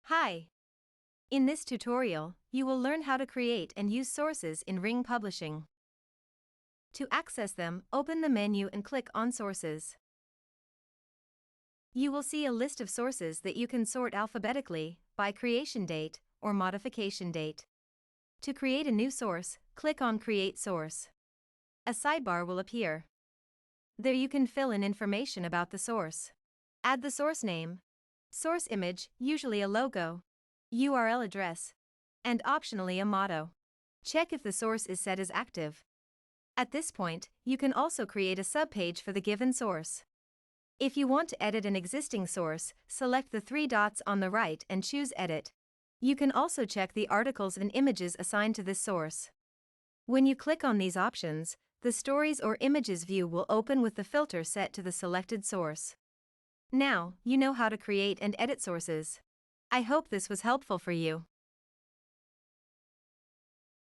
Hi! In this tutorial, you will learn how to create and use sources in Ring Publishing. To access them, open the menu and click on Sources. You will see a list of sources that you can sort alphabetically, by creation date, or modification date. To create a new source, click on Create Source. A sidebar will appear. There you can fill in information about the source. Add the source name, source image, usually a logo, URL address, and optionally a motto. Check if the source is set as active. At this point, you can also create a subpage for the given source. If you want to edit an existing source, select the three dots on the right and choose Edit. You can also check the articles and images assigned to this source. When you click on these options, the Stories or Images view will open with the filter set to the selected source. Now, you know how to create and edit sources. I hope this was helpful for you.